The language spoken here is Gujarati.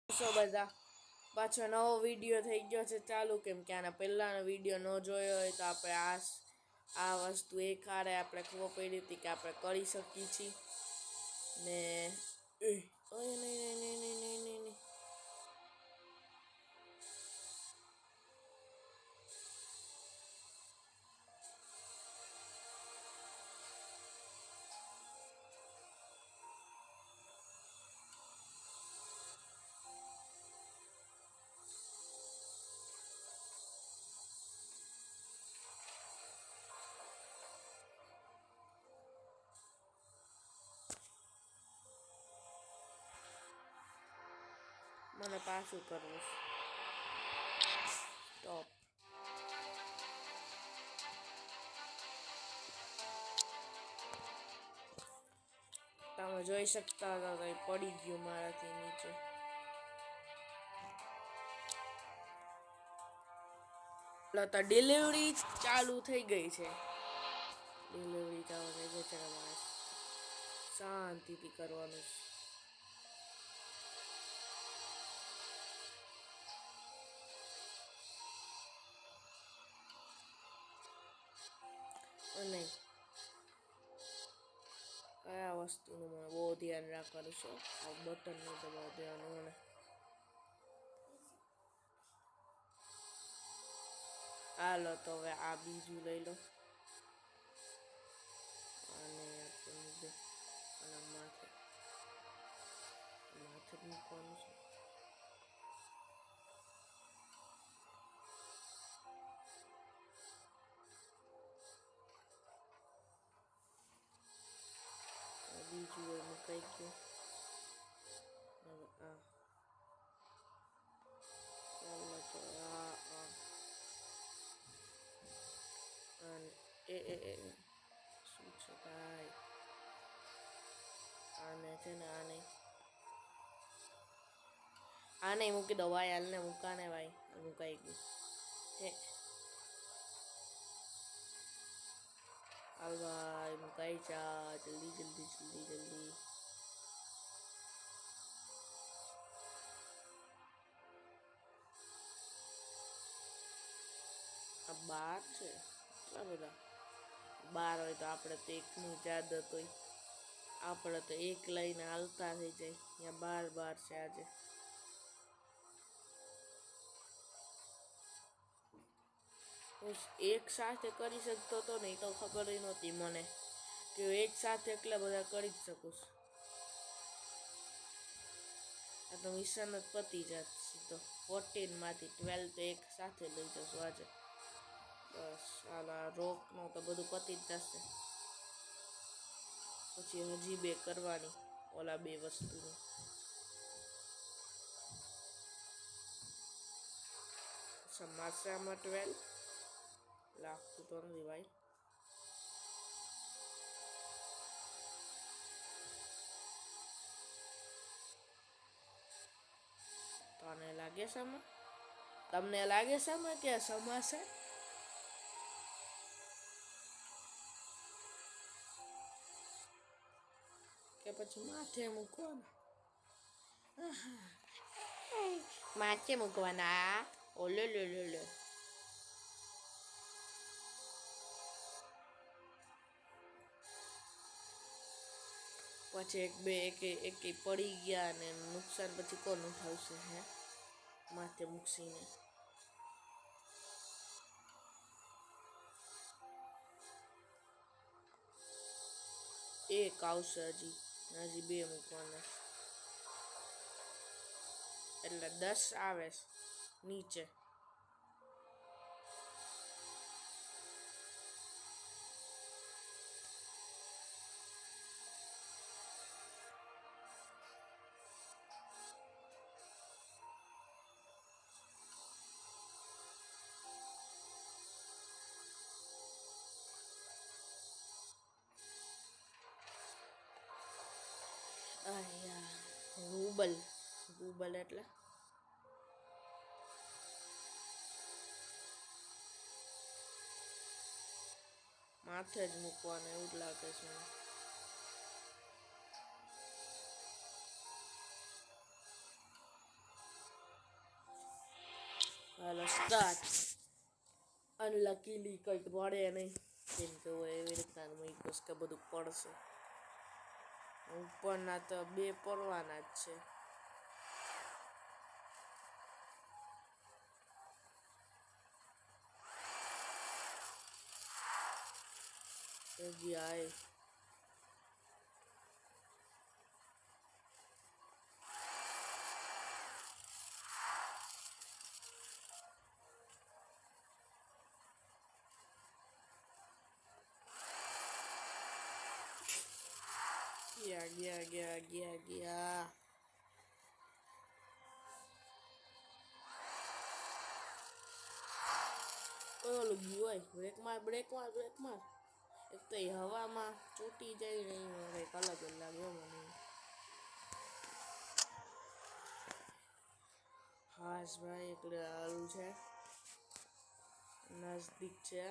બધા પાછો નવો વિડીયો થઈ ગયો છે ચાલુ, કેમ કે આના પહેલાંનો વિડીયો ન જોયો હોય તો આપણે આ વસ્તુ એક હારે આપણે ખબર પડી હતી કે આપણે કરી શકીએ છીએ ને નહીં નહીં નહીં નહીં નહીં નહીં નહીં મને પાછું કરવું સ્ટોપ. તમે જોઈ શકતા હતા તો એ પડી ગયું મારાથી નીચે. તો ડિલિવરી ચાલુ થઈ ગઈ છે. ડિલિવરી ચાલુ થઈ ગઈ છે. મારે શાંતિથી કરવાનું નહીં. કયા વસ્તુનું મને બહુ ધ્યાન રાખવાનું છે. આ બટન નહીં દબાવ દેવાનું મને. હાલો તો હવે આ બીજું લઈ લો અને આપણે માથે માથે મૂકવાનું છે. બીજું એ મુકાઈ ગયું. હવે આ ચાલો તો અને શું છે ભાઈ, આને છે ને આ નહીં મૂકી દો ભાઈ. હાલને મૂકાને ભાઈ, મુકાઈ ગયું હે. હાલ ભાઈ મુકાઈ જા, જલ્દી જલ્દી જલ્દી જલ્દી. આ 12 છે. એટલા બધા 12 હોય તો આપણે તો એકની જ આદત હોય. આપણે તો એક લઈને હાલતા થઈ જાય. અહીંયા 12 છે આજે. હું એક સાથે કરી શકતો હતો નહીં તો ખબર નહોતી મને કે એક સાથે એટલા બધા કરી જ શકું. આ તો મિશન જ પતી જાત સીધો. 14માંથી 12 તો એક સાથે લઈ જશું આજે. બસ આલા રોકનો તો બધું પતી જ જશે. પછી હજી 2 કરવાની, ઓલા 2 વસ્તુની. સમાચારમાં 12 લાગતું તો નથી ભાઈ. તને લાગે સામે? તમને લાગે સામે કે સમાશે? કે પછી માથે મૂકવાના? માથે મૂકવાના. ઓલે લે લે લે. પછી એક બે એક પડી ગયા અને નુકસાન પછી કોણ ઉઠાવશે હે? માથે મૂકીને એક આવશે. હજી 2 મૂકવાના એટલે 10 આવે નીચે. રૂબલ એટલે માથે જ મૂકવાનું એવું જ લાગે છે મને. ચાલો સ્ટાર્ટ. અનલકીલી કંઈક મળે નહીં, કેમ કે હું એવી રીતના મૂકીશ કે બધું પડશે. ઉપરના તો બે પડવાના જ છે. ગયા ગયા ગયા ગયા ગયા ગયા. ઓલું ગયું હોય, બ્રેક માર બ્રેક માર બ્રેક માર. એક તો એ હવામાં ચોટી જાય નહીં, કંઈક અલગ જ લાગે મને. હાશ ભાઈ એટલે હાલું છે, નજદીક છે.